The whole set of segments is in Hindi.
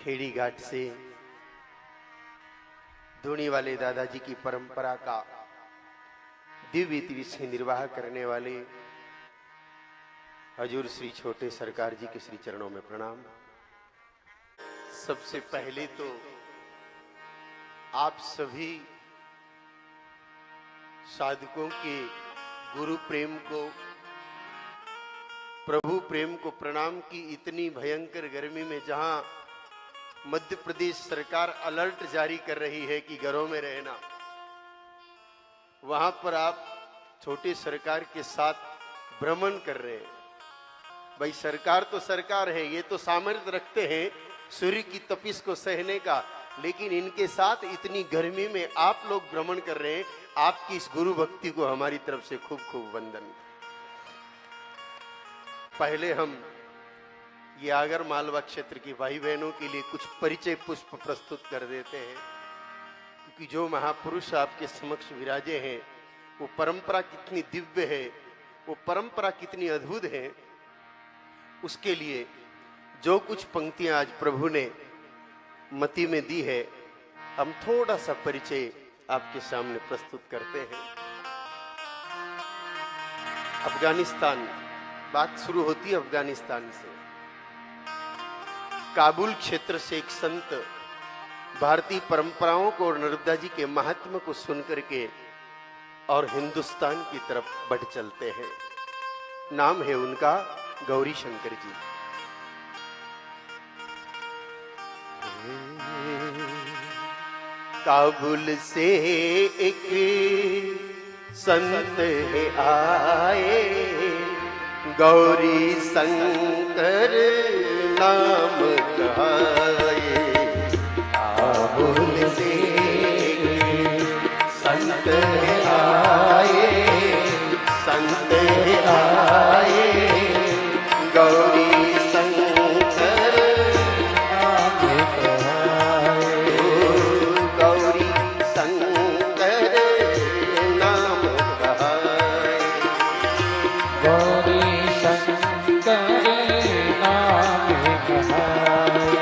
खेड़ी घाट से धोनी वाले दादाजी की परंपरा का दिव्य रीति से निर्वाह करने वाले हजूर श्री छोटे सरकार जी के श्री चरणों में प्रणाम। सबसे पहले तो आप सभी साधकों के गुरु प्रेम को, प्रभु प्रेम को प्रणाम की। इतनी भयंकर गर्मी में जहां मध्य प्रदेश सरकार अलर्ट जारी कर रही है कि घरों में रहना, वहां पर आप छोटे सरकार के साथ भ्रमण कर रहे हैं। भाई सरकार तो सरकार है, ये तो सामर्थ्य रखते हैं सूर्य की तपिश को सहने का, लेकिन इनके साथ इतनी गर्मी में आप लोग भ्रमण कर रहे हैं। आपकी इस गुरु भक्ति को हमारी तरफ से खूब खूब वंदन। पहले हम ये आगर मालवा क्षेत्र की भाई बहनों के लिए कुछ परिचय पुष्प प्रस्तुत कर देते हैं, क्योंकि जो महापुरुष आपके समक्ष विराजे हैं वो परंपरा कितनी दिव्य है, वो परंपरा कितनी अद्भुत है। उसके लिए जो कुछ पंक्तियां आज प्रभु ने मति में दी है, हम थोड़ा सा परिचय आपके सामने प्रस्तुत करते हैं। अफगानिस्तान, बात शुरू होती है अफगानिस्तान से। काबुल क्षेत्र से एक संत भारतीय परंपराओं को और नर्मदा जी के महात्म्य को सुनकर के और हिंदुस्तान की तरफ बढ़ चलते हैं। नाम है उनका गौरी शंकर जी। काबुल से एक संत है आए, गौरी शंकर नाम कहाए। काबुल से संत है आए, संत है आए, गौरी शंकर नाम कहाए। गौरी शंकर नाम कहाए। गौरी शंकर नाम कहाए।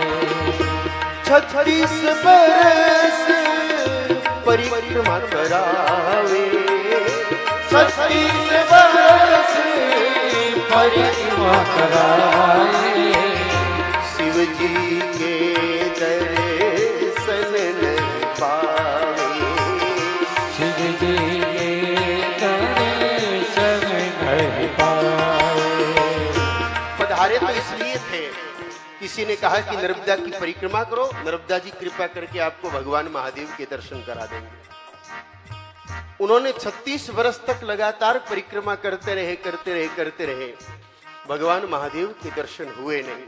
36 बरस परिक्रमा करावे, 36 बरस परिक्रमा कराए। शिव जी के दर्शन न पावे, शिव जी के दर्शन न पाए। पधारे तो इसलिए थे, किसी ने कहा कि नर्मदा की परिक्रमा करो, नर्मदा जी कृपा करके आपको भगवान महादेव के दर्शन करा देंगे। उन्होंने 36 वर्ष तक लगातार परिक्रमा करते रहे, भगवान महादेव के दर्शन हुए नहीं।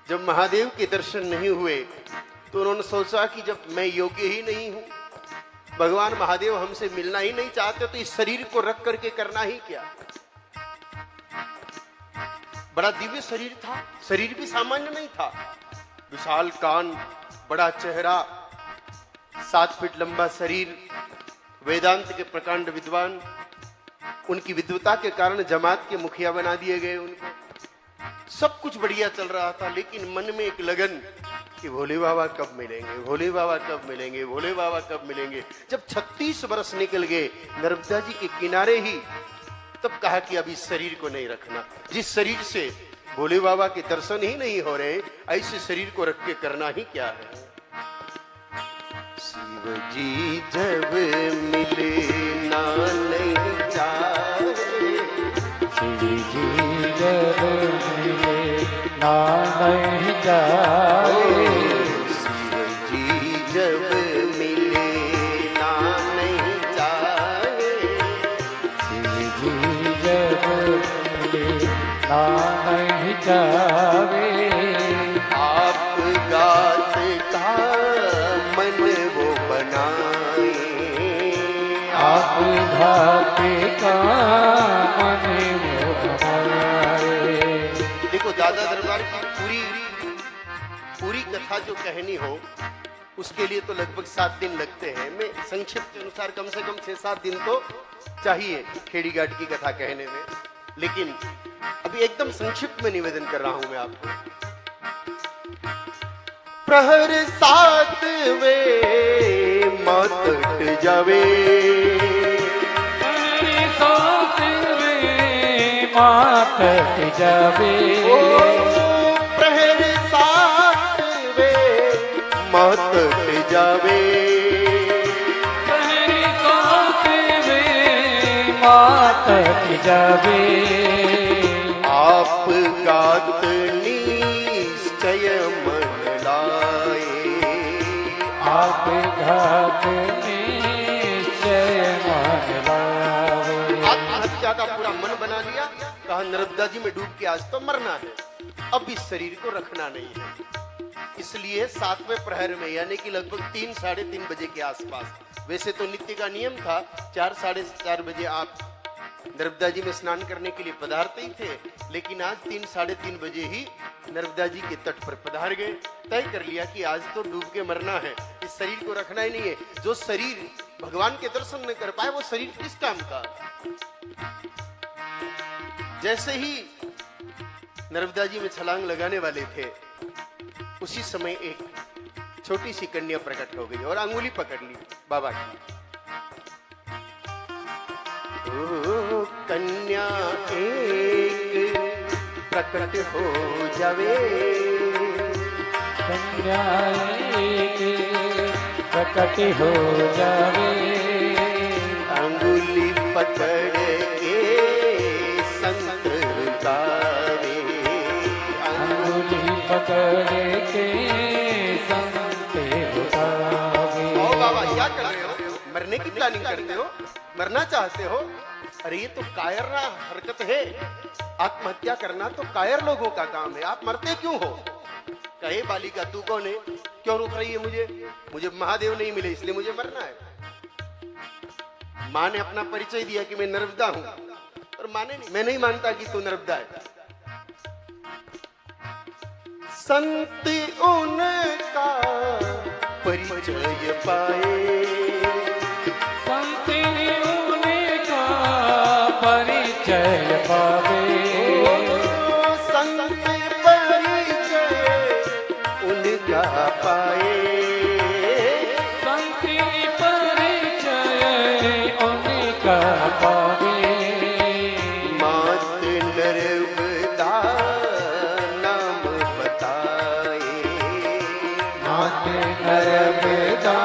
जब महादेव के दर्शन नहीं हुए तो उन्होंने सोचा कि जब मैं योग्य ही नहीं हूं, भगवान महादेव हमसे मिलना ही नहीं चाहते, तो इस शरीर को रख करके करना ही क्या। बड़ा दिव्य शरीर था, शरीर भी सामान्य नहीं था। विशाल कान, बड़ा चेहरा, 7 फीट लंबा शरीर, वेदांत के प्रकांड विद्वान। उनकी विद्वता के कारण जमात के मुखिया बना दिए गए उनको। सब कुछ बढ़िया चल रहा था, लेकिन मन में एक लगन कि भोले बाबा कब मिलेंगे, भोले बाबा कब मिलेंगे, भोले बाबा कब मिलेंगे। जब 36 वर्ष निकल गए नर्मदा जी के किनारे ही, तब कहा कि अब इस शरीर को नहीं रखना। जिस शरीर से भोले बाबा के दर्शन ही नहीं हो रहे, ऐसे शरीर को रख के करना ही क्या है। शिव जी जब मिले ना नहीं चाहे, शिव जी जब मिले ना नहीं जाए। शिव जी जब मिले ना नहीं चाहे, शिव जी जब मिले ना नहीं जावे। आप गात का मन वो बनाए, आप घाटे का मन वो बनाए। देखो दादा दरबार की पूरी कथा जो कहनी हो, उसके लिए तो लगभग 7 दिन लगते हैं। मैं संक्षिप्त के अनुसार कम से कम 6-7 दिन तो चाहिए खेड़ी घाट की कथा कहने में, लेकिन अभी एकदम संक्षिप्त में निवेदन कर रहा हूं मैं आपको। प्रहर 7वें मातट जावे, मातट जावे, प्रहर 7वें मातट जावे, मातट जावे। आप गात निश्चय मन लाए, आप घात निश्चय मन लावे। आत्महत्या का पूरा मन बना लिया, कहा नर्मदा जी में डूब के आज तो मरना है, अब इस शरीर को रखना नहीं है। इसलिए 7वें प्रहर में यानी कि लगभग 3 साढ़े 3 बजे के आसपास, वैसे तो नित्य का नियम था 4 साढ़े 4 बजे आप नर्मदा जी में स्नान करने के लिए पधारते ही थे, लेकिन आज 3 साढ़े 3 बजे ही नर्मदा जी के तट पर पधार गए। तय कर लिया कि आज तो डूब के मरना है, इस शरीर को रखना ही नहीं है। जो शरीर भगवान के दर्शन न कर पाए वो शरीर किस काम का। जैसे ही नर्मदा जी में छलांग लगाने वाले थे, उसी समय एक छोटी सी कन्या प्रकट हो गई और अंगुली पकड़ ली बाबा की। ओ कन्या एक प्रकट हो जावे, कन्या एक प्रकट हो जावे, अंगुली पकड़ के संत गावे, अंगुली पकड़ के संत गावे। ओ बाबा क्या कर रहे हो, मरने की प्लानिंग करते हो, मरना चाहते हो? अरे ये तो कायरना हरकत है, आत्महत्या करना तो कायर लोगों का काम है, आप मरते क्यों हो? कहे बालिका तू कौन है, क्यों रोक रही है मुझे महादेव नहीं मिले इसलिए मुझे मरना है। माँ ने अपना परिचय दिया कि मैं नर्मदा हूं, और माने नहीं, मैं नहीं मानता कि तू नर्मदा है। संत उनका परिचय पाए, संत उनका परिचय पावे, संत परिचय उनका पाए, संत परिचय उनका पावे। मात नर्मदा नाम बताए, मात नर्मदा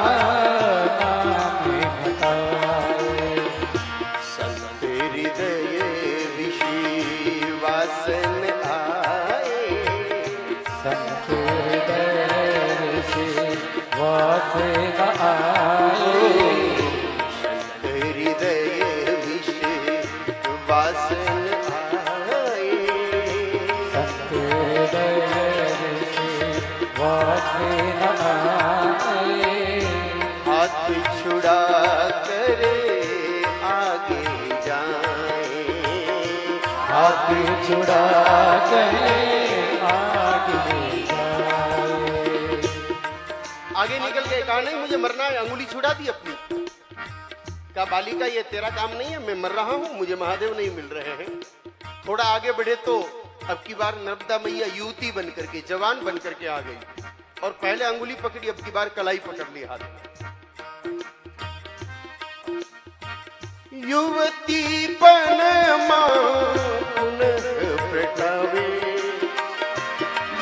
नाम बताए, संत हृदय विश्वासन आए, संत हृदय से वासन आए, संत हृदय विश्वासन आए, संत हृदय से वासन आए। हाथ छुड़ा कर आगे जाए, हाथ छुड़ा कर आगे जाए। आगे निकल के कहा नहीं मुझे मरना है, अंगुली छुड़ा दी अपनी। कहा बालिका ये तेरा काम नहीं है, मैं मर रहा हूं, मुझे महादेव नहीं मिल रहे हैं। थोड़ा आगे बढ़े तो अब की बार नर्मदा मैया युवती बन करके, जवान बन करके आ गई, और पहले अंगुली पकड़ी, अब की बार कलाई पकड़ ली हाथ में। युवती बन मां पुनः प्रगटावे,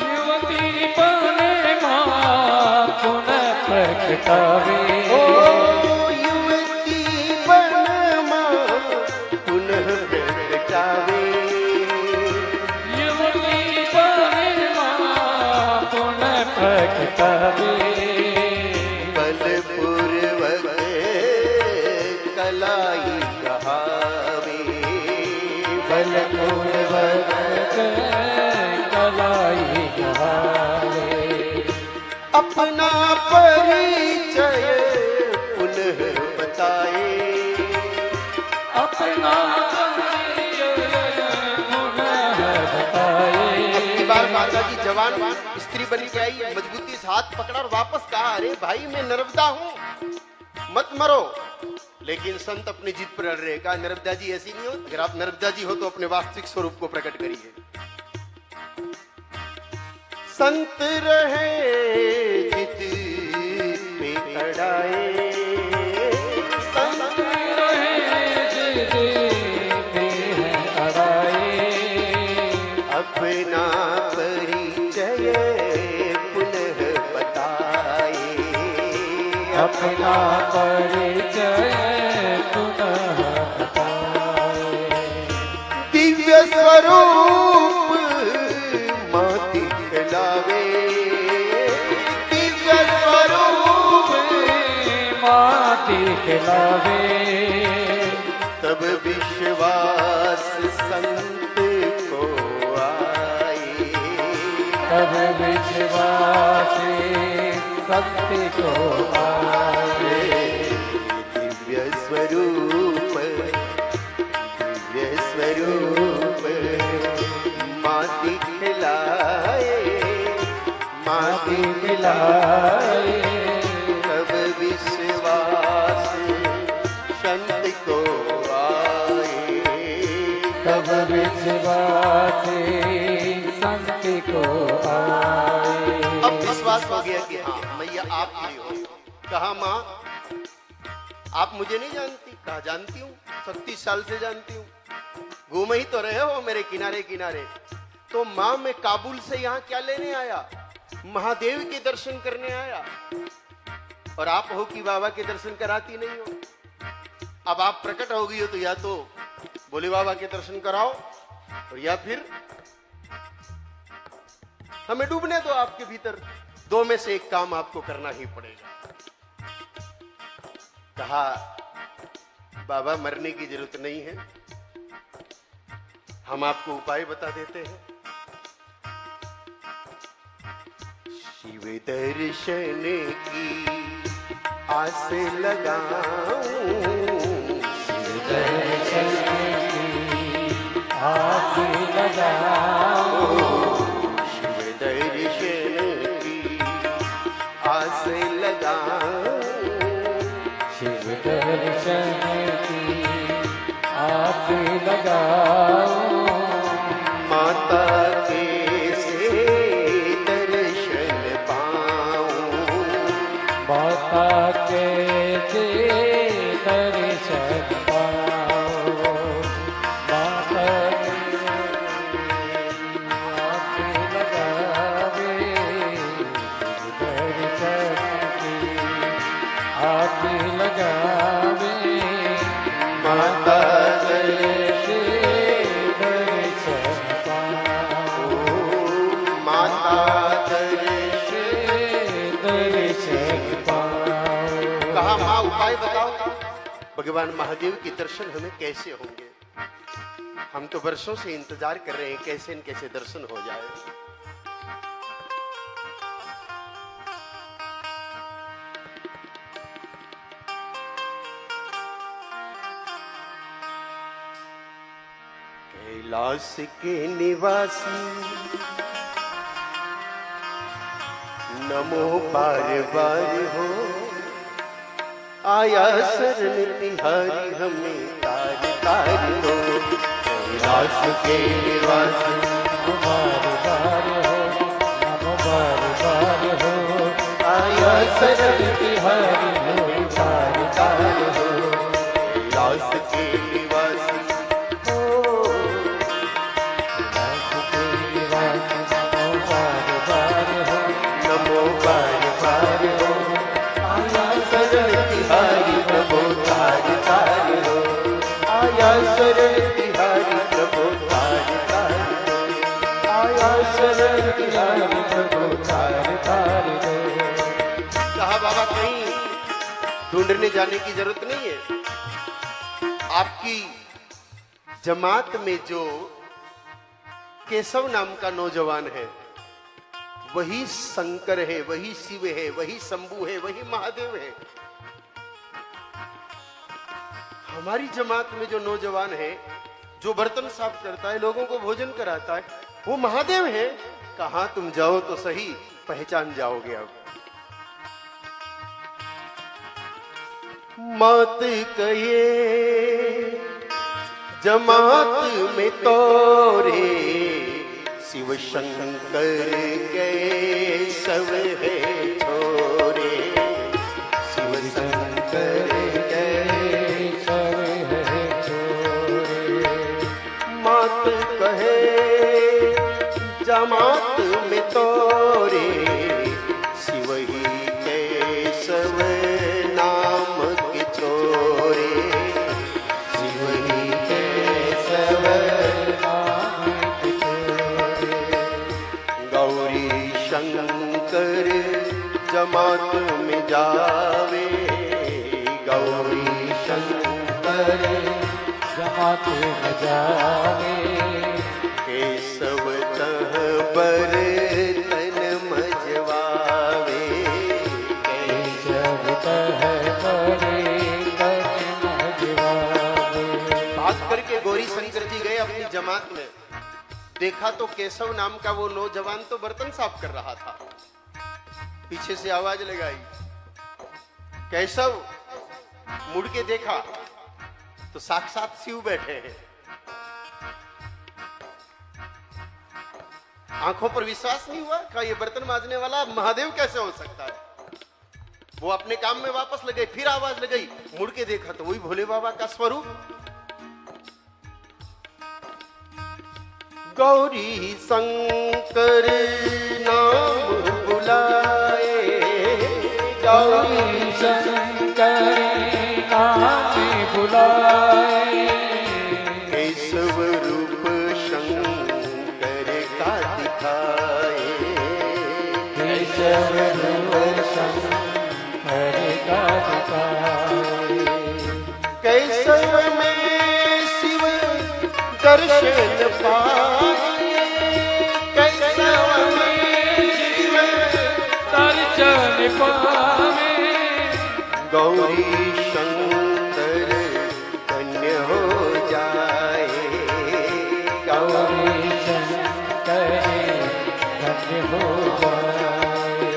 युवती बने मां पुनः प्रगटावे, ओ युवती बन मां पुनः प्रगटावे, युवती बने मां पुनः प्रगटावे। बलपूर्वक कलाई कहावे, बलपूर्वक कलाई कहावे, अपना परिचय पुनः बताए, अपना परिचय पुनः बताए। अब की बार माता जी जवान स्त्री बन के आई, मजबूती से हाथ पकड़ा और वापस कहा अरे भाई मैं नर्मदा हूं, मत मरो। लेकिन संत अपनी जिद पर अड़ रहे, कहा नर्मदा जी ऐसी नहीं हो, अगर आप नर्मदा जी हो तो अपने वास्तविक स्वरूप को प्रकट करिए। संत रहे अपना परिचय पुनः बताए। दिव्य स्वरूप माँ दिखलावे, दिव्य स्वरूप माँ दिखलावे, तब विश्वास संत को आए, तब विश्वास सत्य को आए। दिव्य स्वरूप, दिव्य स्वरूप माँ दिखलाए, माँ दिखलाए, तब विश्वास संत को आए, तब विश्वास संत को आए। अब विश्वास हो गया कि हाँ मैया आप ही हो। कहा माँ आप मुझे नहीं जानती? कहा जानती हूँ, 36 साल से जानती हूँ, घूम ही तो रहे हो मेरे किनारे किनारे। तो माँ मैं काबुल से यहाँ क्या लेने आया? महादेव के दर्शन करने आया, और आप हो कि बाबा के दर्शन कराती नहीं हो। अब आप प्रकट हो गई हो तो या तो भोले बाबा के दर्शन कराओ, और या फिर हमें डूबने दो आपके भीतर। दो में से एक काम आपको करना ही पड़ेगा। कहा बाबा मरने की जरूरत नहीं है, हम आपको उपाय बता देते हैं। शिव दर्शन की आस लगाऊं, शिव दर्शन की आस लगाओ, शिव दर्शन की आस लगाऊं, शिव दर्शन की आस लगाओ, माता के से दर्शन पाऊं, माता के दर्शन पाओ, माता के आस लगावे, शिव दर्शन की आस लगावे, माता के दर्शन पाओ, माता दर्शन। दर्शन पाओ। कहा माँ उपाय बताओ, भगवान महादेव के दर्शन हमें कैसे होंगे? हम तो वर्षों से इंतजार कर रहे हैं कैसे न कैसे दर्शन हो जाए। कैलाश के निवासी नमो बार बार हो, आया शरण तिहारी हमें तार तार हो। कैलाश के निवासी बार बार हो, नमो बार बार हो, आया शरण तिहारी हो, तार तार हो। कैलाश के निवासी नमो बार बार हो, आया शरण तिहारी प्रभु तार तार हो, आया शरण तिहारी प्रभु तार तार हो, आया शरण तिहारी प्रभु तार तार हो। कहा बाबा कहीं ढूंढने जाने की जरूरत नहीं है। आपकी जमात में जो केशव नाम का नौजवान है वही शंकर है, वही शिव है, वही शंभू है, वही महादेव है। हमारी जमात में जो नौजवान है जो बर्तन साफ करता है, लोगों को भोजन कराता है, वो महादेव है। कहां तुम जाओ तो सही पहचान जाओगे। अब मत कहे जमात में तोरे, शिव शंकर के सब है छोरे, शिव शंकर के सब है छोरे। मत कहे जमात में तोरे, शिव ही के सब शंकर जमात में जावे, गौरी शंकर जमात में जावे, केशव तह बर तन मजवावे, केशव तह बरे तन मजवावे। बात करके गौरी शंकर जी गए अपनी जमात में, देखा तो केशव नाम का वो नौजवान तो बर्तन साफ कर रहा था। पीछे से आवाज लगाई, केशव। मुड़ के देखा तो साक्षात शिव बैठे हैं। आंखों पर विश्वास नहीं हुआ, कहा ये बर्तन मांजने वाला महादेव कैसे हो सकता है। वो अपने काम में वापस लगे, फिर आवाज लगाई, मुड़ के देखा तो वही भोले बाबा का स्वरूप। गौरी शंकर नाम बुलाए, गौरी शंकर नाम बुलाए, केशव रूप शंकर का दिखाए, केशव रूप शंकर का दिखाए। केशव में शिव दर्शन पाए, केशव में शिव दर्शन पावे, गौरी शंकर धन्य हो जाए, गौरी शंकर धन्य हो जाए।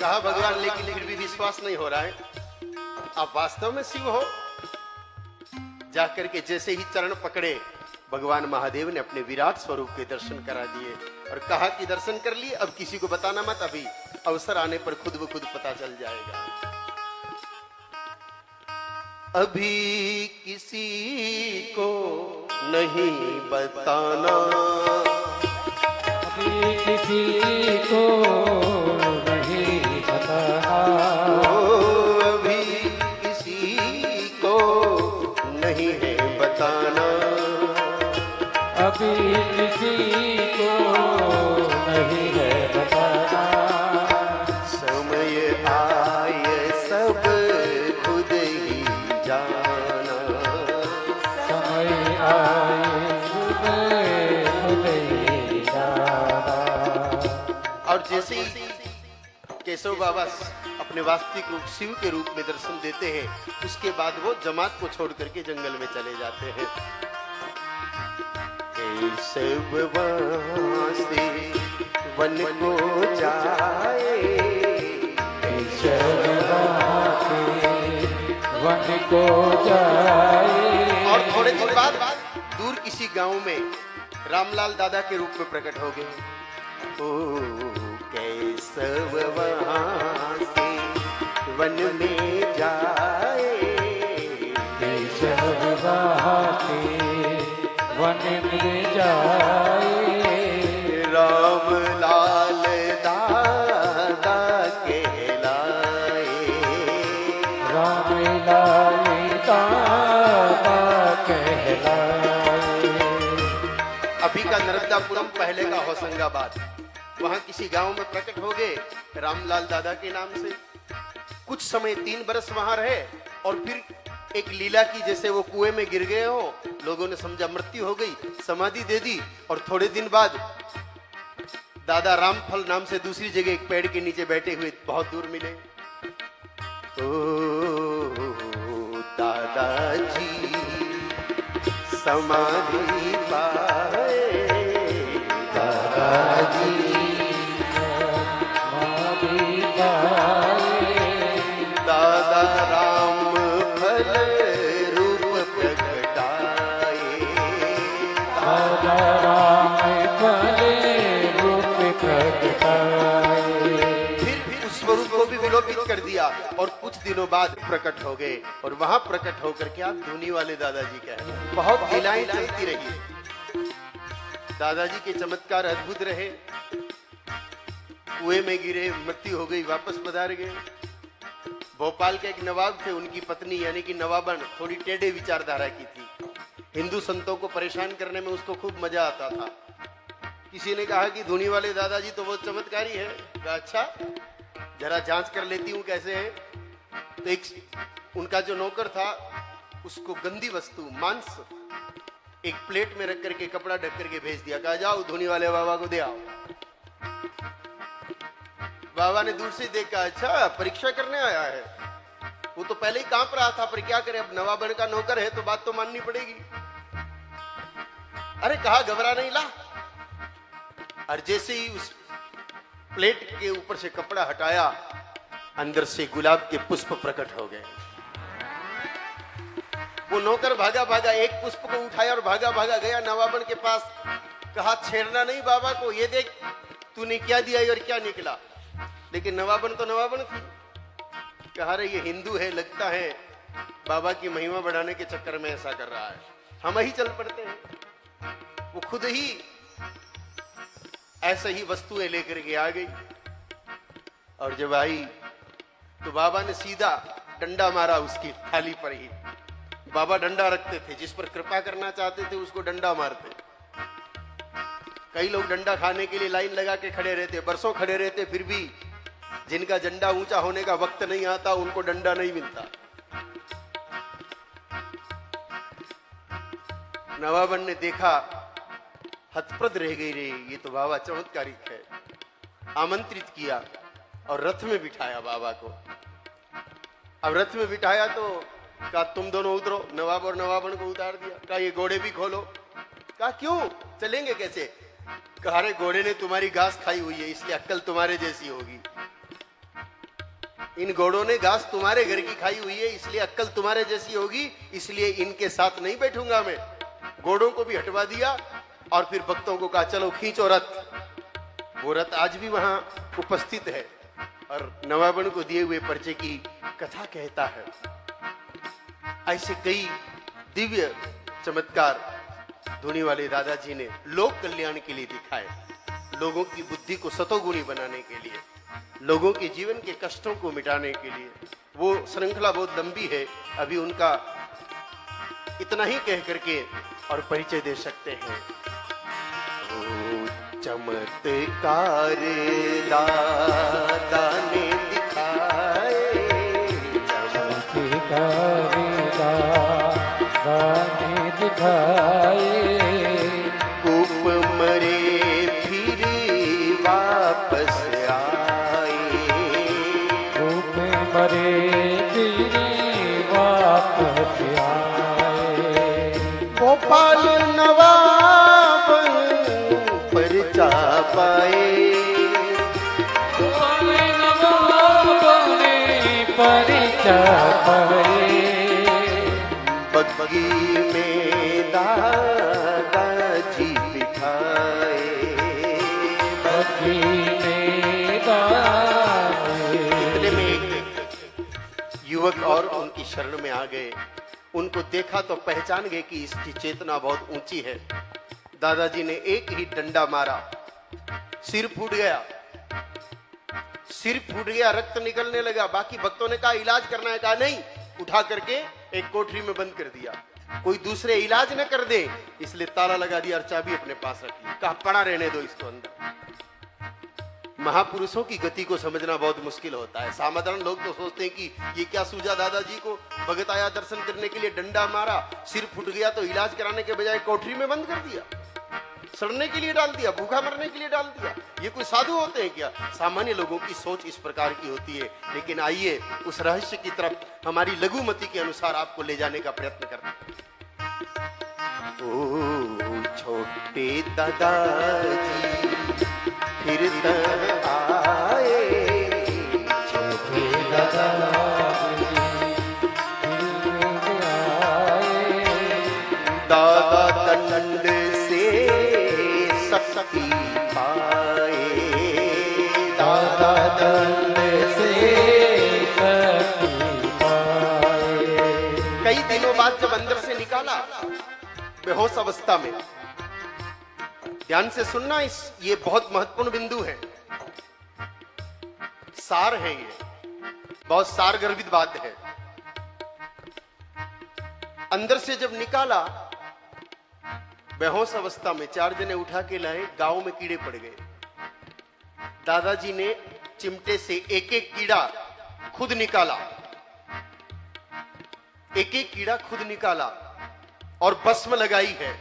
कहा भगवान, लेकिन फिर भी विश्वास नहीं हो रहा है, आप वास्तव में शिव हो। जाकर के जैसे ही चरण पकड़े, भगवान महादेव ने अपने विराट स्वरूप के दर्शन करा दिए और कहा कि दर्शन कर लिए, अब किसी को बताना मत, अभी अवसर आने पर खुद ब खुद पता चल जाएगा। अभी किसी को नहीं बताना, अभी किसी को नहीं बताना, अभी किसी को नहीं है बताना, अभी किसी को नहीं है बताना। समय आए सब खुद ही जाना, समय आए खुद ही जाना। और जैसे ही केशव बाबा अपने वास्तविक रूप शिव के रूप में दर्शन देते हैं, उसके बाद वो जमात को छोड़ करके जंगल में चले जाते हैं। केशव वहाँ से वन को जाए, केशव वहाँ से वन को जाए, और थोड़े दिन बाद दूर किसी गांव में रामलाल दादा के रूप में प्रकट हो गए। ओ केशव वहाँ से वन में जाए, केशव वहाँ से वन में जाए, राम लाल दादा कहलाए, राम लाल दादा कहलाए। अभी का नर्मदापुरम, पहले का होशंगाबाद। वहां किसी गांव में प्रकट हो गए रामलाल दादा के नाम से। कुछ समय 3 बरस वहां रहे और फिर एक लीला की, जैसे वो कुएं में गिर गए हो, लोगों ने समझा मृत्यु हो गई, समाधि दे दी। और थोड़े दिन बाद दादा रामफल नाम से दूसरी जगह एक पेड़ के नीचे बैठे हुए बहुत दूर मिले। ओ दादाजी समाधि पाए, दादाजी समाधि पाए, दादा राम फल रूप प्रगटाए, दादा राम फल रूप प्रगटाए। फिर उस स्वरूप को भी विलोपित कर दिया और कुछ दिनों बाद प्रकट हो गए। और वहां प्रकट होकर के आप धूनी वाले दादाजी कहे। बहुत लीलाएं चलती रही, दादाजी के चमत्कार अद्भुत रहे। कुएं में गिरे, मृत्यु हो गई, वापस पधार गए। भोपाल के एक नवाब थे, उनकी पत्नी यानी कि नवाबन थोड़ी टेढ़े विचारधारा की थी। हिंदू संतों को परेशान करने में उसको खूब मजा आता था। किसी ने कहा कि धुनी वाले दादाजी तो बहुत चमत्कारी है। कहा अच्छा, जरा जांच कर लेती हूं कैसे है। तो एक उनका जो नौकर था उसको गंदी वस्तु मांस एक प्लेट में रख करके कपड़ा ढक करके भेज दिया। कहा जाओ धुनी वाले बाबा को दे आओ। बाबा ने दूर से देखा, अच्छा परीक्षा करने आया है। वो तो पहले ही कांप रहा था, पर क्या करे, अब नवाबन का नौकर है तो बात तो माननी पड़ेगी। अरे कहा घबरा नहीं, ला। और जैसे ही उस प्लेट के ऊपर से कपड़ा हटाया, अंदर से गुलाब के पुष्प प्रकट हो गए। वो नौकर भागा भागा एक पुष्प को उठाया और भागा भागा गया नवाबन के पास। कहा छेड़ना नहीं बाबा को, ये देख तूने क्या दिया और क्या निकला। लेकिन नवाबन तो नवाबन थी। कहा रे ये हिंदू है, लगता है बाबा की महिमा बढ़ाने के चक्कर में ऐसा कर रहा है, हम ही चल पड़ते हैं। वो खुद ही ऐसे ही वस्तुएं लेकर के आ गई। और जब आई तो बाबा ने सीधा डंडा मारा उसकी थाली पर ही। बाबा डंडा रखते थे, जिस पर कृपा करना चाहते थे उसको डंडा मारते। कई लोग डंडा खाने के लिए लाइन लगा के खड़े रहते, बरसों खड़े रहते, फिर भी जिनका झंडा ऊंचा होने का वक्त नहीं आता उनको डंडा नहीं मिलता। नवाबन ने देखा, हतप्रद रह गई रे, ये तो बाबा चमत्कारिक है। आमंत्रित किया और रथ में बिठाया बाबा को। अब रथ में बिठाया तो कहा तुम दोनों उतरो। नवाब और नवाबन को उतार दिया। कहा ये घोड़े भी खोलो। कहा क्यों, चलेंगे कैसे। कहा रे घोड़े ने तुम्हारी घास खाई हुई है, इसलिए अक्कल तुम्हारे जैसी होगी। इन घोड़ों ने घास तुम्हारे घर की खाई हुई है, इसलिए अक्कल तुम्हारे जैसी होगी, इसलिए इनके साथ नहीं बैठूंगा मैं। घोड़ों को भी हटवा दिया और फिर भक्तों को कहा चलो खींचो रथ। वो रथ आज भी वहां उपस्थित है और नवाबन को दिए हुए पर्चे की कथा कहता है। ऐसे कई दिव्य चमत्कार धुनी वाले दादाजी ने लोक कल्याण के लिए दिखाए, लोगों की बुद्धि को सतोगुणी बनाने के लिए, लोगों के जीवन के कष्टों को मिटाने के लिए। वो श्रृंखला बहुत लंबी है, अभी उनका इतना ही कह करके और परिचय दे सकते हैं। ओ चमत्कार दादा ने दिखाए, चमत्कार दादा ने दिखाए। कूप मरे फिर वापस आए, कूप मरे फिर वापस आए। गोपाल नवाब परचा पाए, गोपाल नवाब ने परिचा पाए। बग्गी में दादाजी बिठाए, बग्गी में दादाजी। इतने में एक युवक और उनकी शरण में आ गए। उनको देखा तो पहचान गए कि इसकी चेतना बहुत ऊंची है। दादाजी ने एक ही डंडा मारा, सिर फूट गया। सिर फूट गया, रक्त निकलने लगा। बाकी भक्तों ने कहा इलाज करना है। कहा नहीं, उठा करके एक कोठरी में बंद कर दिया, कोई दूसरे इलाज न कर दे, इसलिए ताला लगा दिया और चाबी अपने पास रख ली। कहा पड़ा रहने दो इसको अंदर। महापुरुषों की गति को समझना बहुत मुश्किल होता है। साधारण लोग तो सोचते हैं कि ये क्या सूझा दादाजी को, भगत आया दर्शन करने के लिए, डंडा मारा, सिर फूट गया तो इलाज कराने के बजाय कोठरी में बंद कर दिया, सड़ने के लिए डाल दिया, भूखा मरने के लिए डाल दिया। ये कोई साधु होते हैं क्या? सामान्य लोगों की सोच इस प्रकार की होती है। लेकिन आइए उस रहस्य की तरफ हमारी लघुमति के अनुसार आपको ले जाने का प्रयत्न करते हैं। ओ छोटे दादाजी फिर आए, छोटे दादाजी फिर आए। दादा दंड से शक्ति पाए, दादा दंड से शक्ति पाए। कई दिनों बाद जब अंदर से निकाला बेहोश अवस्था में, ध्यान से सुनना, ये बहुत महत्वपूर्ण बिंदु है, सार है, ये बहुत सार गर्भित बात है। अंदर से जब निकाला बेहोश अवस्था में 4 जने उठा के लाए, गांव में कीड़े पड़ गए। दादाजी ने चिमटे से एक एक कीड़ा खुद निकाला, एक एक कीड़ा खुद निकाला और भस्म लगाई है।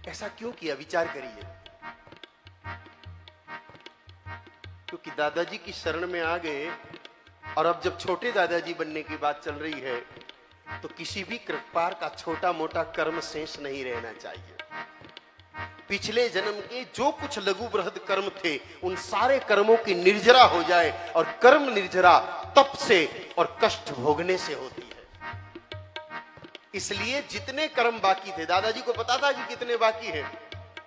ऐसा क्यों किया, विचार करिए। क्योंकि दादाजी की शरण में आ गए, और अब जब छोटे दादाजी बनने की बात चल रही है तो किसी भी कृपार का छोटा मोटा कर्म शेष नहीं रहना चाहिए। पिछले जन्म के जो कुछ लघु बृहद कर्म थे उन सारे कर्मों की निर्जरा हो जाए, और कर्म निर्जरा तप से और कष्ट भोगने से होती है। इसलिए जितने कर्म बाकी थे, दादाजी को पता था कि कितने बाकी हैं,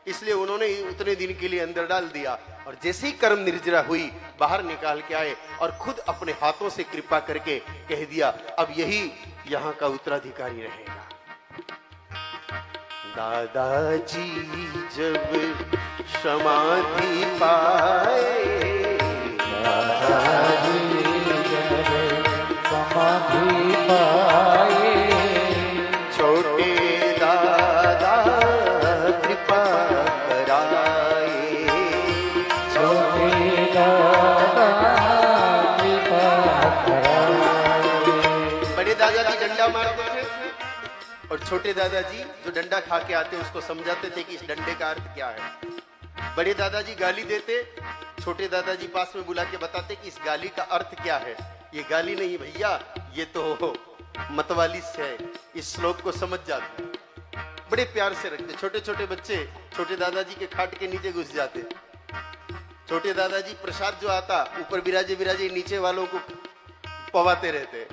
इसलिए उन्होंने उतने दिन के लिए अंदर डाल दिया, और जैसे ही कर्म निर्जरा हुई बाहर निकाल के आए और खुद अपने हाथों से कृपा करके कह दिया, अब यही यहाँ का उत्तराधिकारी रहेगा। दादाजी जब समाधि पाए, दादाजी जब समाधि पाए, छोटे दादा कृपा कराए, छोटे दादा कृपा कराए। बड़े दादाजी डंडा मारते थे और छोटे दादाजी जो डंडा खा के आते उसको समझाते थे कि इस डंडे का अर्थ क्या है। बड़े दादाजी गाली देते, छोटे दादाजी पास में बुला के बताते कि इस गाली का अर्थ क्या है। ये गाली नहीं भैया, ये तो मतवाली से है, इस श्लोक को समझ जाते। बड़े प्यार से रखते। छोटे छोटे बच्चे छोटे दादाजी के खाट के नीचे घुस जाते। छोटे दादाजी प्रसाद जो आता ऊपर विराजे विराजे नीचे वालों को पवाते रहते।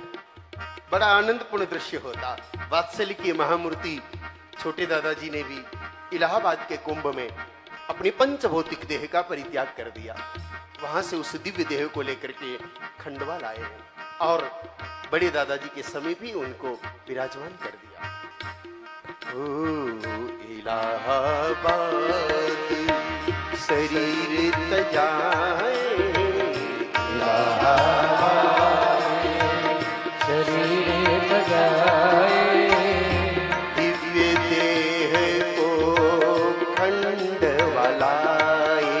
बड़ा आनंदपूर्ण दृश्य होता। वात्सल्य की महामूर्ति छोटे दादाजी ने भी इलाहाबाद के कुंभ में अपनी पंचभौतिक देह का परित्याग कर दिया। वहां से उस दिव्य देह को लेकर के खंडवा लाए हैं और बड़े दादाजी के समीप ही उनको विराजमान कर दिया। ओ इलाहाबाद शरीर तजाए, इलाहाबाद शरीर तजाए, दिव्य देह को खंडवा लाए,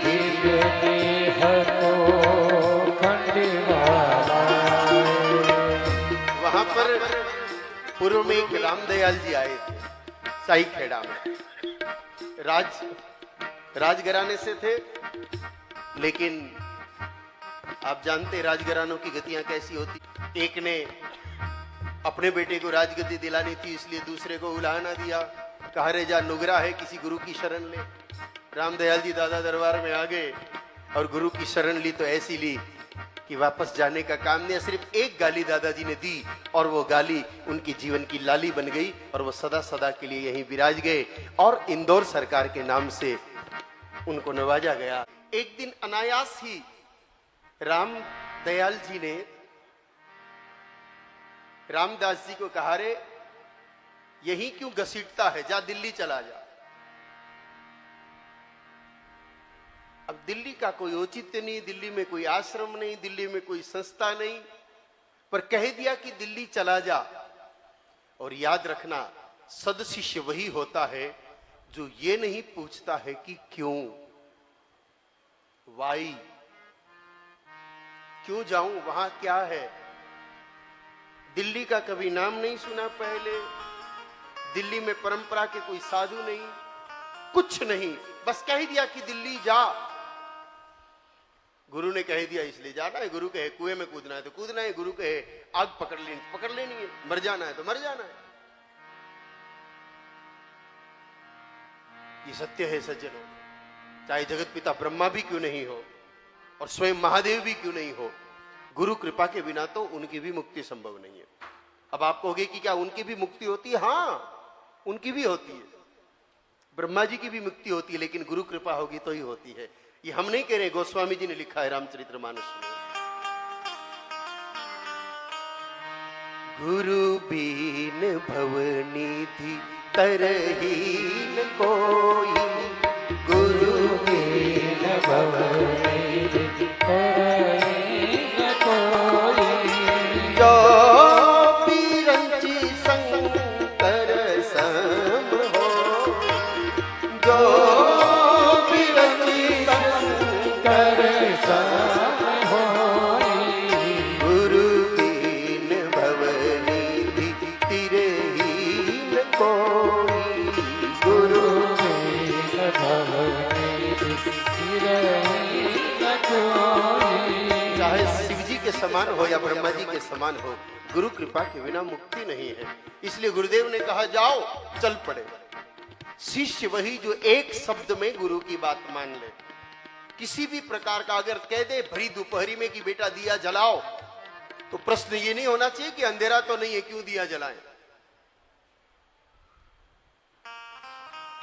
दिव्य देह को खंडवा लाए। वहां पर पूर्व में एक रामदयाल जी आए थे साई खेड़ा में। राजघराने से थे, लेकिन आप जानते राजघरानों की गतियां कैसी होती। एक ने अपने बेटे को राजगद्दी दिलानी थी, इसलिए दूसरे को उलाहना दिया, कहा रे जा नुगरा है, किसी गुरु की शरण ले। रामदयाल जी दादा दरबार में आ गए और गुरु की शरण ली तो ऐसी ली कि वापस जाने का काम नहीं। सिर्फ एक गाली दादाजी ने दी और वो गाली उनकी जीवन की लाली बन गई और वो सदा सदा के लिए यहीं विराज गए और इंदौर सरकार के नाम से उनको नवाजा गया। एक दिन अनायास ही रामदयाल जी ने रामदास जी को कहा, रे यही क्यों घसीटता है, जा दिल्ली चला जा। अब दिल्ली का कोई औचित्य नहीं, दिल्ली में कोई आश्रम नहीं, दिल्ली में कोई संस्था नहीं, पर कह दिया कि दिल्ली चला जा। और याद रखना, सदशिष्य वही होता है जो ये नहीं पूछता है कि क्यों, वाई, क्यों जाऊं, वहां क्या है। दिल्ली का कभी नाम नहीं सुना पहले, दिल्ली में परंपरा के कोई साधु नहीं, कुछ नहीं, बस कह दिया कि दिल्ली जा। गुरु ने कह दिया इसलिए जाना है, गुरु कहे कुएं में कूदना है तो कूदना है, गुरु कहे आग पकड़ लेनी है, मर जाना है तो मर जाना है। ये सत्य है सज्जनों, चाहे जगत पिता ब्रह्मा भी क्यों नहीं हो और स्वयं महादेव भी क्यों नहीं हो, गुरु कृपा के बिना तो उनकी भी मुक्ति संभव नहीं है। अब आप कहोगे कि क्या उनकी भी मुक्ति होती है? हाँ, उनकी भी होती है, ब्रह्मा जी की भी मुक्ति होती है, लेकिन गुरु कृपा होगी तो ही होती है। ये हम नहीं कह रहे, गोस्वामी जी ने लिखा है रामचरितमानस में, गुरु बीन भवनिधि तरहीन कोई, गुरु बीन भवनिधि तरहीन कोई, जो पीरंची समान हो या ब्रह्मा जी के समान हो, गुरु कृपा के बिना मुक्ति नहीं है। इसलिए गुरुदेव ने कहा जाओ, चल पड़े। शिष्य वही जो एक शब्द में गुरु की बात मान ले। किसी भी प्रकार का अगर कह दे भरी दोपहरी में कि बेटा दिया जलाओ, तो प्रश्न ये नहीं होना चाहिए कि अंधेरा तो नहीं है, क्यों दिया जलाएं।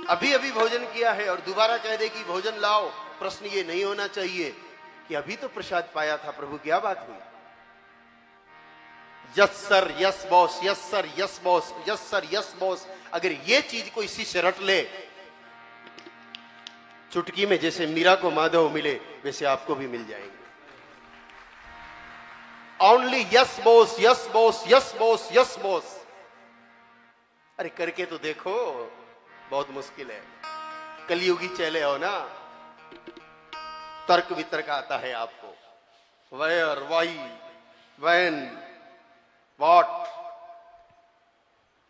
अभी अभी भोजन किया है और दोबारा कह दे कि भोजन लाओ, प्रश्न ये नहीं होना चाहिए कि अभी तो प्रसाद पाया था प्रभु, क्या बात हुई। Yes sir, yes boss, yes sir, yes boss, yes sir, yes boss, अगर ये चीज कोई शिष्य रट ले, चुटकी में जैसे मीरा को माधव मिले वैसे आपको भी मिल जाएंगे। Only yes boss, yes boss, yes boss, yes boss. अरे करके तो देखो, बहुत मुश्किल है। कलयुगी चले हो ना, तर्क वितर्क आता है आपको, वेयर, वाई, व्हेन, व्हाट।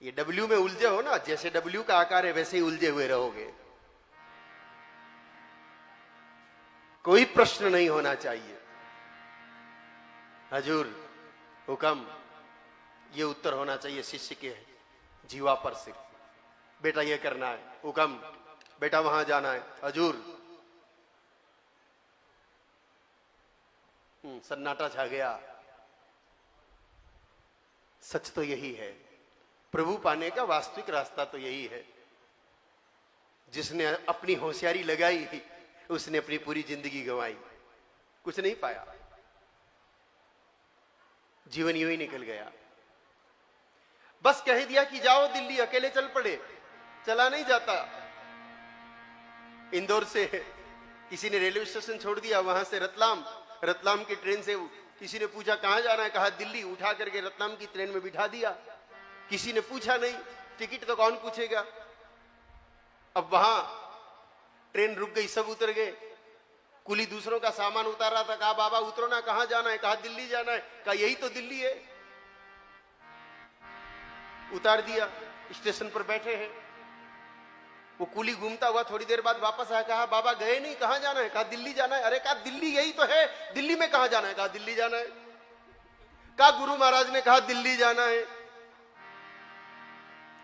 ये डब्ल्यू में उलझे हो ना, जैसे डब्ल्यू का आकार है वैसे ही उलझे हुए रहोगे। कोई प्रश्न नहीं होना चाहिए। हजूर हुक्म, ये उत्तर होना चाहिए शिष्य के जीवा पर से, बेटा ये करना है, हुक्म, बेटा वहां जाना है, हजूर। सन्नाटा छा गया। सच तो यही है, प्रभु पाने का वास्तविक रास्ता तो यही है। जिसने अपनी होशियारी लगाई उसने अपनी पूरी जिंदगी गंवाई, कुछ नहीं पाया, जीवन यूं ही निकल गया। बस कह दिया कि जाओ दिल्ली, अकेले चल पड़े, चला नहीं जाता। इंदौर से किसी ने रेलवे स्टेशन छोड़ दिया, वहां से रतलाम, रतलाम की ट्रेन से किसी ने पूछा कहां जाना है, कहा दिल्ली, उठा करके रतलाम की ट्रेन में बिठा दिया। किसी ने पूछा नहीं, टिकट तो कौन पूछेगा। अब वहां ट्रेन रुक गई, सब उतर गए। कुली दूसरों का सामान उतार रहा था, कहा बाबा उतरो ना, कहां जाना है, कहा दिल्ली जाना है, कहा यही तो दिल्ली है। उतार दिया, स्टेशन पर बैठे हैं। वो कुली घूमता हुआ थोड़ी देर बाद वापस आया, कहा बाबा गए नहीं, कहां जाना है, कहा दिल्ली जाना है। अरे कहा दिल्ली यही तो है, दिल्ली में कहां जाना है, कहा दिल्ली जाना है। कहा गुरु महाराज ने कहा दिल्ली जाना है।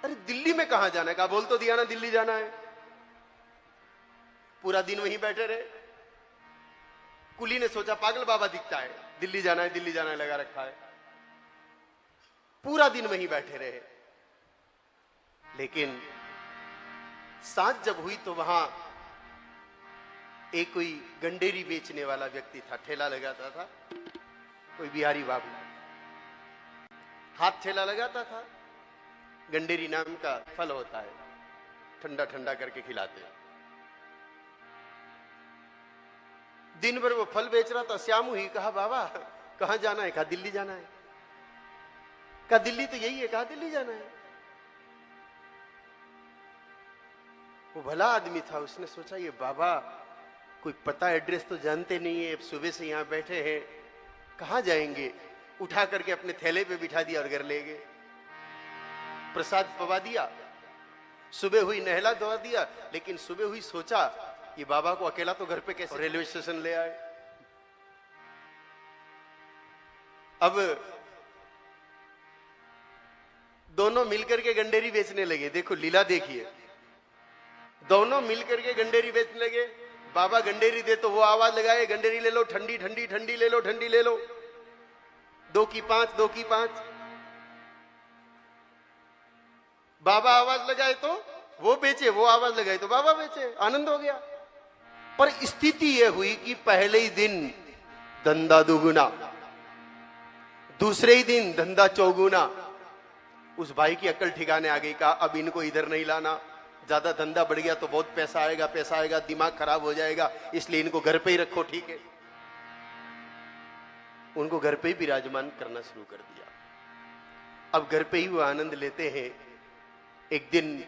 अरे दिल्ली में कहां जाना है, कहा बोल तो दिया ना दिल्ली जाना है। पूरा दिन वहीं बैठे रहे। कुली ने सोचा पागल बाबा दिखता है, दिल्ली जाना है, दिल्ली जाना है लगा रखा है। पूरा दिन वहीं बैठे रहे। लेकिन सांझ जब हुई तो वहां एक कोई गंडेरी बेचने वाला व्यक्ति था, ठेला लगाता था, कोई बिहारी बाबू, हाथ ठेला लगाता था। गंडेरी नाम का फल होता है, ठंडा ठंडा करके खिलाते हैं। दिन भर वो फल बेच रहा था। श्यामू ही कहा बाबा कहां जाना है, कहा दिल्ली जाना है। कहा दिल्ली तो यही है, कहा दिल्ली जाना है। वो भला आदमी था, उसने सोचा ये बाबा कोई पता एड्रेस तो जानते नहीं है, सुबह से यहां बैठे हैं, कहां जाएंगे। उठा करके अपने थैले पे बिठा दिया और घर ले गए। प्रसाद पवा दिया, सुबह हुई नहला धोवा दिया। लेकिन सुबह हुई सोचा ये बाबा को अकेला तो घर पे कैसे, रेलवे स्टेशन ले आए। अब दोनों मिलकर के गंडेरी बेचने लगे। देखो लीला देखिए, दोनों मिलकर के गंडेरी बेचने लगे। बाबा गंडेरी दे तो वो आवाज लगाए, गंडेरी ले लो, ठंडी ठंडी ठंडी ले लो, ठंडी ले लो, 2 की 5, 2 की 5। बाबा आवाज लगाए तो वो बेचे, वो आवाज लगाए तो बाबा बेचे, आनंद हो गया। पर स्थिति यह हुई कि पहले ही दिन धंधा दुगुना, दूसरे ही दिन धंधा चौगुना। उस भाई की अकल ठिकाने आ गई, कहा अब इनको इधर नहीं लाना, ज्यादा धंधा बढ़ गया तो बहुत पैसा आएगा, पैसा आएगा दिमाग खराब हो जाएगा, इसलिए इनको घर पे ही रखो। ठीक है, उनको घर पे ही विराजमान करना शुरू कर दिया। अब घर पे ही वो आनंद लेते हैं। एक दिन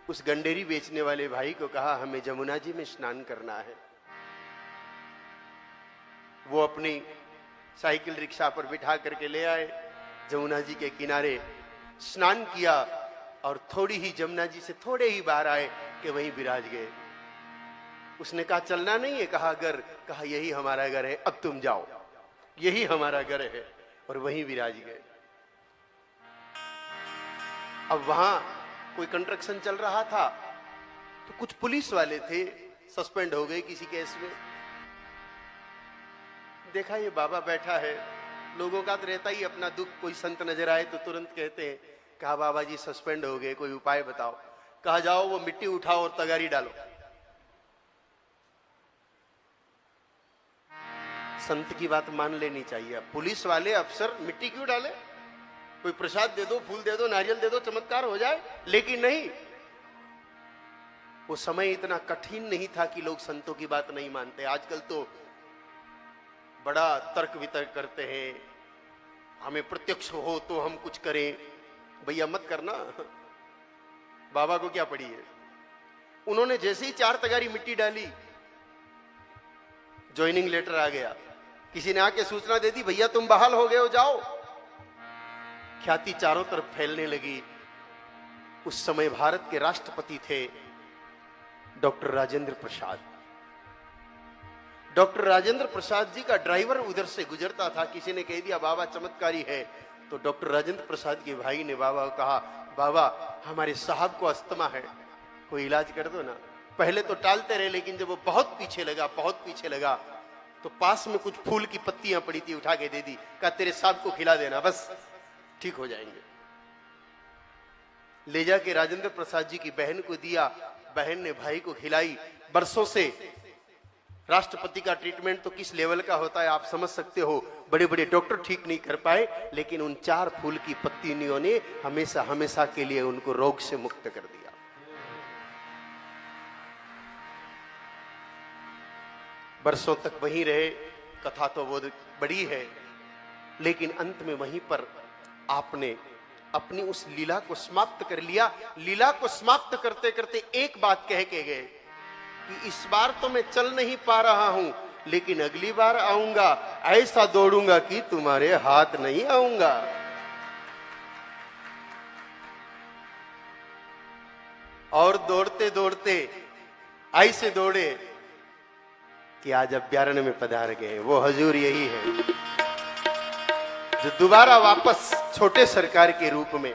उस गंडेरी बेचने वाले भाई को कहा हमें जमुना जी में स्नान करना है। वो अपनी साइकिल रिक्शा पर बिठा करके ले आए, जमुना जी के किनारे स्नान किया और थोड़ी ही जमुना जी से थोड़े ही बाहर आए कि वहीं विराज गए। उसने कहा चलना नहीं है, कहा घर, कहा यही हमारा घर है, अब तुम जाओ। यही हमारा घर है, और वहीं विराज गए। अब वहां कोई कंस्ट्रक्शन चल रहा था, तो कुछ पुलिस वाले थे, सस्पेंड हो गए किसी केस में। देखा ये बाबा बैठा है, लोगों का तो रहता ही अपना दुख, कोई संत नजर आए तो तुरंत कहते हैं, कहा बाबा जी सस्पेंड हो गए, कोई उपाय बताओ। कहा जाओ वो मिट्टी उठाओ और तगारी डालो। संत की बात मान लेनी चाहिए। पुलिस वाले अफसर मिट्टी क्यों डाले? कोई प्रसाद दे दो, फूल दे दो, नारियल दे दो, चमत्कार हो जाए। लेकिन नहीं, वो समय इतना कठिन नहीं था कि लोग संतों की बात नहीं मानते। आजकल तो बड़ा तर्क वितर्क करते हैं, हमें प्रत्यक्ष हो तो हम कुछ करें। भैया मत करना, बाबा को क्या पड़ी है। उन्होंने जैसे ही 4 तगारी मिट्टी डाली, ज्वाइनिंग लेटर आ गया। किसी ने आके सूचना दे दी, भैया तुम बहाल हो गए हो, जाओ। ख्याति चारों तरफ फैलने लगी। उस समय भारत के राष्ट्रपति थे डॉक्टर राजेंद्र प्रसाद। डॉक्टर राजेंद्र प्रसाद जी का ड्राइवर उधर से गुजरता था। किसी ने कह दिया बाबा चमत्कारी है, तो डॉक्टर राजेंद्र प्रसाद के भाई ने बाबा को कहा, बाबा हमारे साहब को अस्थमा है, कोई इलाज कर दो ना। पहले तो टालते रहे, लेकिन जब वो बहुत पीछे लगा, तो पास में कुछ फूल की पत्तियां पड़ी थी, उठा के दे दी। कहा तेरे साहब को खिला देना, बस ठीक हो जाएंगे। ले जाके राजेंद्र प्रसाद जी की बहन को दिया, बहन ने भाई को खिलाई। बरसों से राष्ट्रपति का ट्रीटमेंट तो किस लेवल का होता है आप समझ सकते हो। बड़े बड़े डॉक्टर ठीक नहीं कर पाए, लेकिन उन 4 फूल की पत्तियों ने हमेशा हमेशा के लिए उनको रोग से मुक्त कर दिया। बरसों तक वहीं रहे। कथा तो वो बड़ी है, लेकिन अंत में वहीं पर आपने अपनी उस लीला को समाप्त कर लिया। लीला को समाप्त करते करते एक बात कह के गए कि इस बार तो मैं चल नहीं पा रहा हूं, लेकिन अगली बार आऊंगा, ऐसा दौड़ूंगा कि तुम्हारे हाथ नहीं आऊंगा। और दौड़ते दौड़ते ऐसे दौड़े कि आज अभ्यारण्य में पधार गए। वो हजूर यही है जो दोबारा वापस छोटे सरकार के रूप में,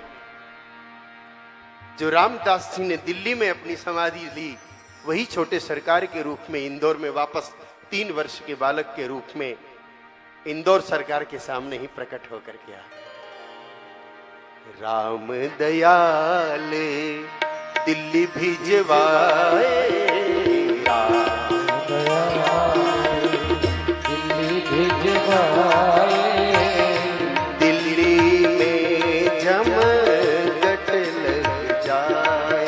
जो रामदास जी ने दिल्ली में अपनी समाधि ली, वही छोटे सरकार के रूप में इंदौर में वापस 3 वर्ष के बालक के रूप में इंदौर सरकार के सामने ही प्रकट होकर गया। राम दयाल दिल्ली भिजवाए, राम दयाल दिल्ली भिजवाए, दिल्ली में जमघट लग जाए,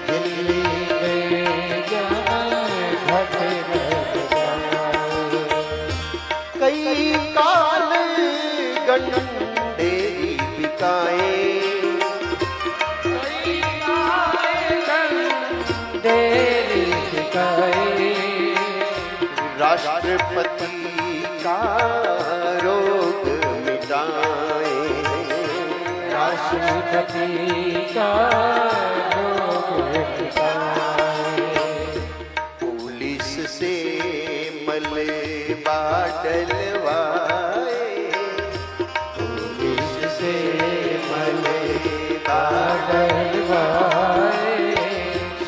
दिल्ली में जमघट लग जाए। कई काल गंडेरी बिकाए, डेरी बिकाए, राष्ट्रपति का रोग मिटाए, राष्ट्रपति का रोग मिटाए। पुलिस से मलबा डलवाए, पुलिस से मलबा डलवाए,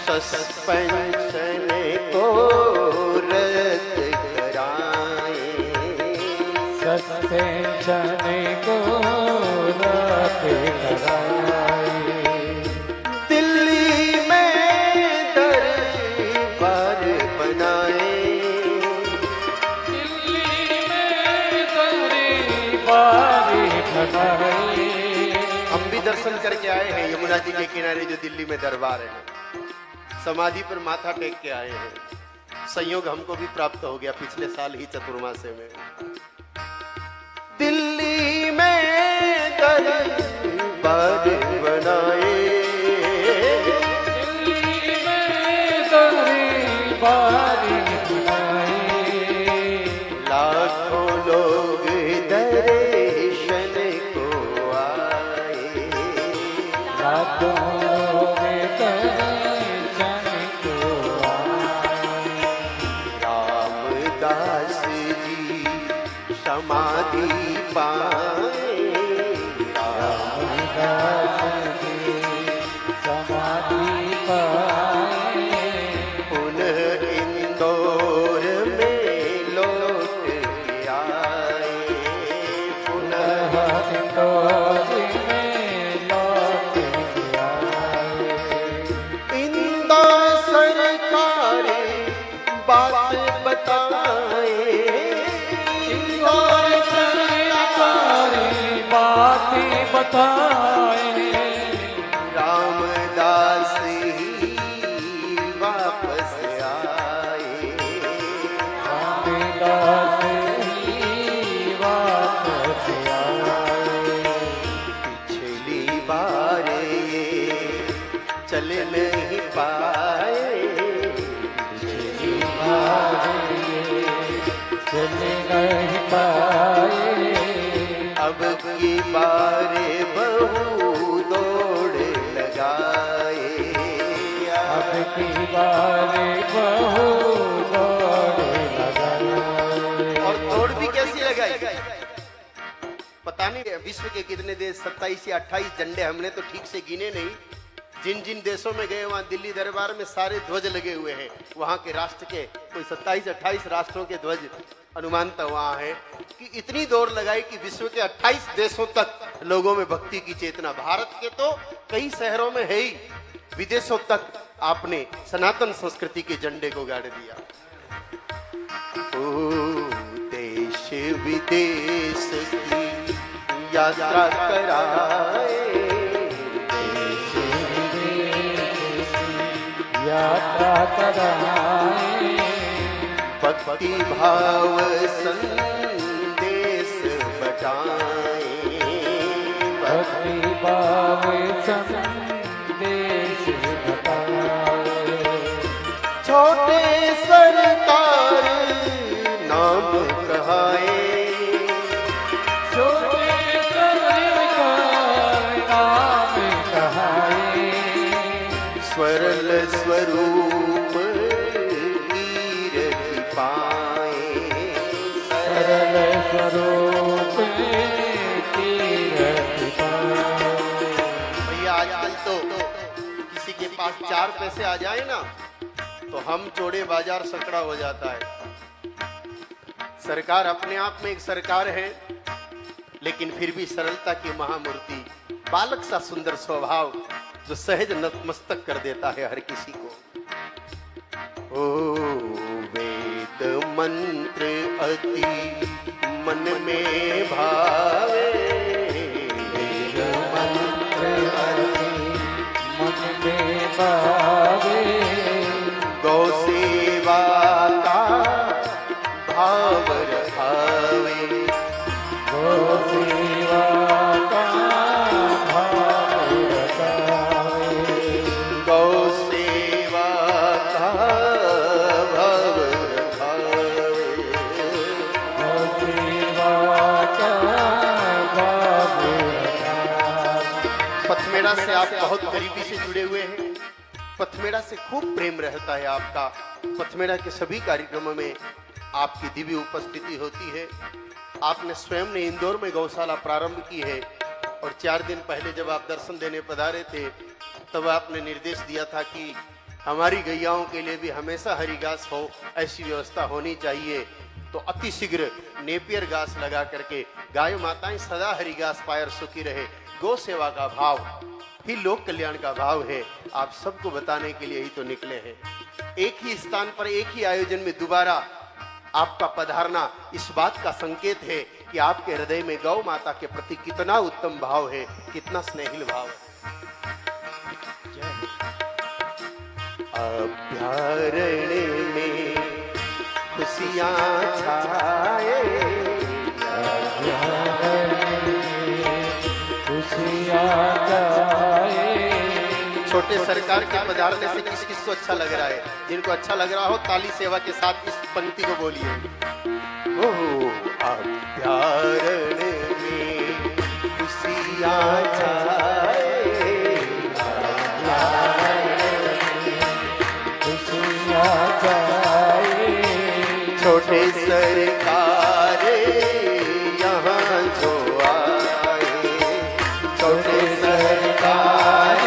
सस्पेंशन को रद्द कराए, सस्पेंशन को रद्द कराए। दिल्ली में दरबार बनाए, दिल्ली में दरबार बनाए। हम भी दर्शन करके आए हैं यमुना जी के किनारे जो दिल्ली में दरबार है, समाधि पर माथा टेक के आए हैं। संयोग हमको भी प्राप्त हो गया पिछले साल ही चतुर्मासे में। दिल्ली में दरबार बनाए, दिल्ली में दरबार बनाए, लाखों लोग दर्शन को आए, लाखों लोग दर्शन को आए। रामदास जी पुनः इंदौर में लौट के आए, पुनः इंदौर में लौट के आए। इंदौर सरकारे बात बताए, इंदौर सरकारे बातें बताए। रामदास ही वापस आए, रामदास ही वापस आए। पिछली बार ये चल नहीं पाए, पिछली बार ये चल नहीं पाए। अब की बार बहु दौड़ लगाए, अब की बार बहु दौड़ लगाए। और दौड़ भी कैसी लगाई? पता नहीं विश्व के कितने देश, 27 या 28 झंडे, हमने तो ठीक से गिने नहीं। जिन जिन देशों में गए वहां दिल्ली दरबार में सारे ध्वज लगे हुए हैं, वहां के राष्ट्र के कोई 27-28 राष्ट्रों के ध्वज अनुमानता वहां है कि इतनी दौड़ लगाई कि विश्व के 28 देशों तक लोगों में भक्ति की चेतना। भारत के तो कई शहरों में है ही, विदेशों तक आपने सनातन संस्कृति के झंडे को गाड़ दिया। ओ देश विदेश की यात्रा कराए, यात्रा कराए। भक्ति भाव संदेश बटाए, भक्ति भाव संदेश बताए। छोटे सरकार नाम कहाए, छोटे सरकार नाम कहाए। स्वरल स्वरूप कीरति पाए, सरल स्वरूप कीरति पाए। भैया आजकल तो किसी के पास 4 पैसे आ जाए ना तो हम चौड़े बाजार सकड़ा हो जाता है। सरकार अपने आप में एक सरकार है, लेकिन फिर भी सरलता की महामूर्ति, बालक सा सुंदर स्वभाव जो सहज नतमस्तक कर देता है हर किसी को। ओ वेद मंत्र अति मन में भावे, वेद मंत्र अति मन में भावे। गौ सेवा का भाव रखावे, गौ सेवा का भाव रखावे। गौ सेवा का भाव रखावे। गौ सेवा का भाव रखावे। पथमेड़ा से आप बहुत करीबी से जुड़े हुए हैं, पथमेड़ा से खूब प्रेम रहता है आपका। पथमेड़ा के सभी कार्यक्रमों में आपकी दिव्य उपस्थिति होती है। आपने स्वयं ने इंदौर में गौशाला प्रारंभ की है और 4 दिन पहले जब आप दर्शन देने पधारे थे तब आपने निर्देश दिया था कि हमारी गैयाओं के लिए भी हमेशा हरी घास हो, ऐसी व्यवस्था होनी चाहिए। तो अति शीघ्र नेपियर घास लगा करके गाय माताएं सदा हरी घास पायर सुखी रहे। गौ सेवा का भाव ही लोक कल्याण का भाव है। आप सबको बताने के लिए ही तो निकले हैं। एक ही स्थान पर एक ही आयोजन में दोबारा आपका पधारना इस बात का संकेत है कि आपके हृदय में गौ माता के प्रति कितना उत्तम भाव है, कितना स्नेहिल भाव है। अभ्यारण्य में खुशियां छाए, छोटे सरकार के पधारने से किस किस को अच्छा लग रहा है? जिनको अच्छा लग रहा हो ताली सेवा के साथ इस पंक्ति को बोलिए। ओ अभ्यारण्य में खुशियां छाए, छोटे सरकार यहाँ जो आए, छोटे सरकार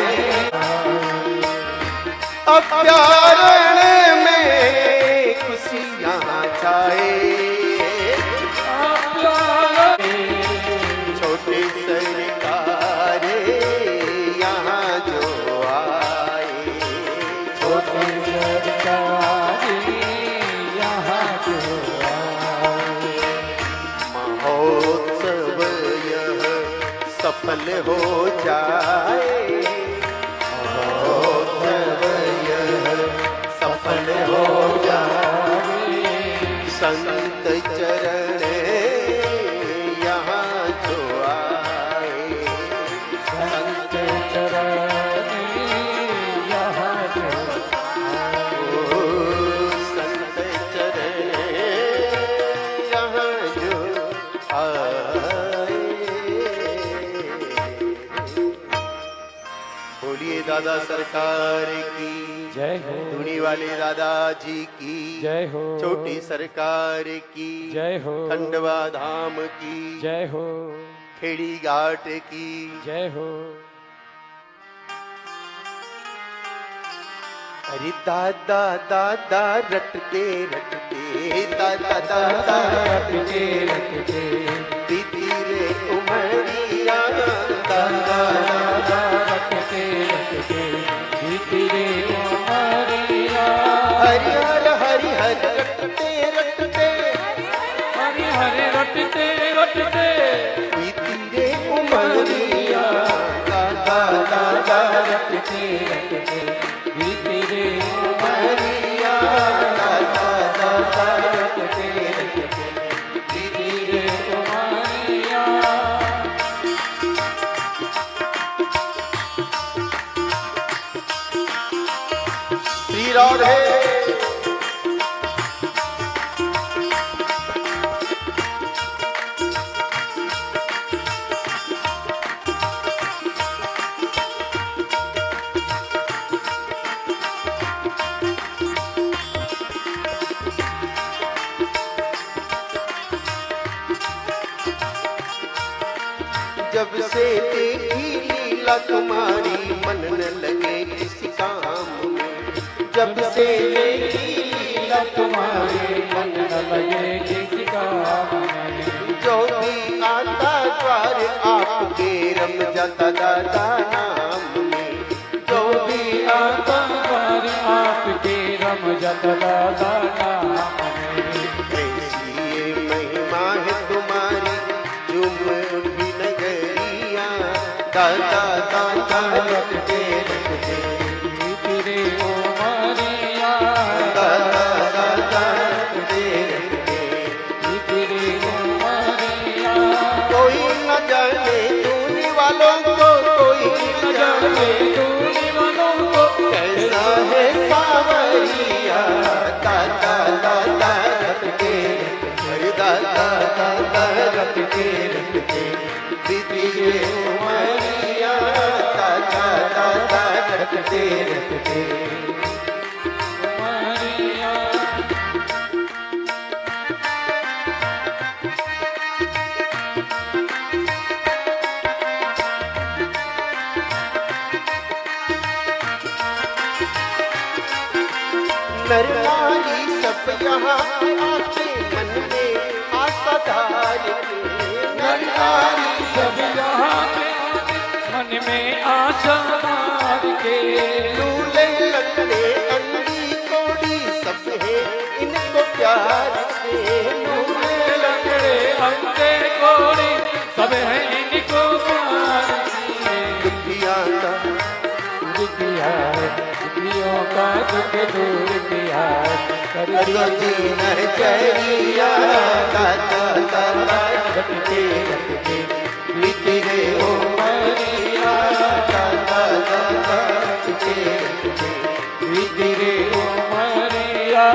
अभ्यारण्य में सफल हो जाए, सब यह सफल हो जाए। संत चरण यहाँ जो आए, संत चरण यहाँ जो ओ संत चरण यहाँ जो आए। बोलिए दादा सरकार की जय हो, धुनी वाले दादाजी की जय हो, छोटी सरकार की जय हो, खंडवा धाम की जय हो, खेड़ी घाट की जय हो। अरे दादा दादा रटते रटते दादा दादा रटते रटते बीती रे उमरिया, दादा दादा रटते रटते बीती रे उमरिया। हरि हर हरि हर रटते रटते हरि हरि रटते रटते बीती रे उमरिया, दादा दादा रटते रटते बीती रे उमरिया, दादा दादा रटते रटते बीती रे उमरिया। श्री राधे। जब से देखी लीला तुम्हारी मन न लगे किसी काम में, जब से देखी लीला तुम्हारी मन न लगे किसी काम में। जो भी आता द्वार आपके रम जाता दादा नाम में, जो भी आता द्वार आपके रम जाता दादा नाम में। ऐसी ये महिमा है तुम्हारी झूम उठी नगरिया, दादा दादा रटते रटते बीती रे उमरिया, दादा दादा रटते रटते बीती रे उमरिया। कोई न जाने दूनी वालों को, कोई न जाने दूनी वालों को कैसा है सावरिया, दादा दादा रटते अरे दादा दादा रटते रटते बीती रे उमरिया, दादा दादा रटते रटते। उमरिया। नर नारी सब यहाँ आते मन में आशा धार के, नर नारी सब यहाँ पे मन में आशा मार के। लूले लंगड़े अंधी कोड़ी सब है इनको प्यार से, लूले लंगड़े अंधे कोड़ी सब है इनको प्यार से। दुखिया का दुखिया दुखियों का दुख दूर किया करो दीन चरिया, दादा दादा रटते रटते बीती रे उमरिया, दादा दादा रटते रटते बीती रे उमरिया।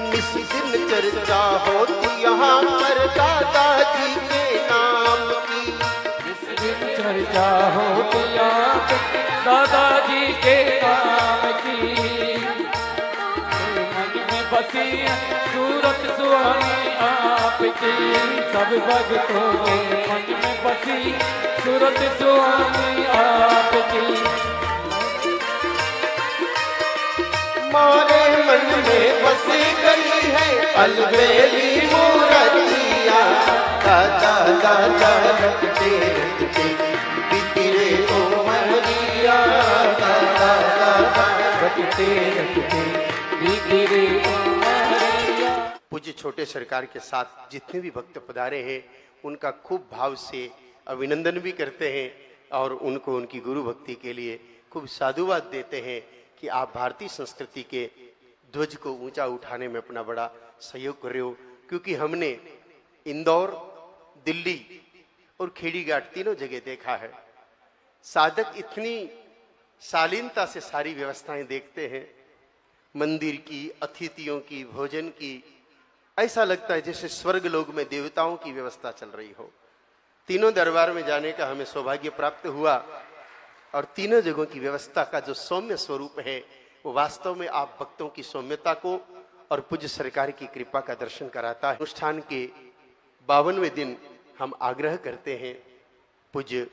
निस्दिन चर्चा होती यहाँ पर दादाजी के नाम की, जिस दिन चर्चा होती आप दादाजी के नाम की। मन में बसी सूरत सुहानी आपकी, सब भक्तों के मन में बसी सूरत सुहानी आपकी। मोरे मन में बस गई है अलबेली मूर्तिया। दादा दादा रखते रखते बीती रे उमरिया। दादा दादा रखते रखते बीती रे उमरिया। पूज्य छोटे सरकार के साथ जितने भी भक्त पधारे हैं उनका खूब भाव से अभिनंदन भी करते हैं और उनको उनकी गुरु भक्ति के लिए खूब साधुवाद देते हैं कि आप भारतीय संस्कृति के ध्वज को ऊंचा उठाने में अपना बड़ा सहयोग कर रहे हो। क्योंकि हमने इंदौर, दिल्ली और खेड़ी घाट तीनों जगह देखा है, साधक इतनी शालीनता से सारी व्यवस्थाएं देखते हैं, मंदिर की, अतिथियों की, भोजन की, ऐसा लगता है जैसे स्वर्ग लोक में देवताओं की व्यवस्था चल रही हो। तीनों दरबार में जाने का हमें सौभाग्य प्राप्त हुआ और तीनों जगहों की व्यवस्था का जो सौम्य स्वरूप है वो वास्तव में आप भक्तों की सौम्यता को और पूज्य सरकार की कृपा का दर्शन कराता है। अनुष्ठान के 52वें दिन हम आग्रह करते हैं पूज्य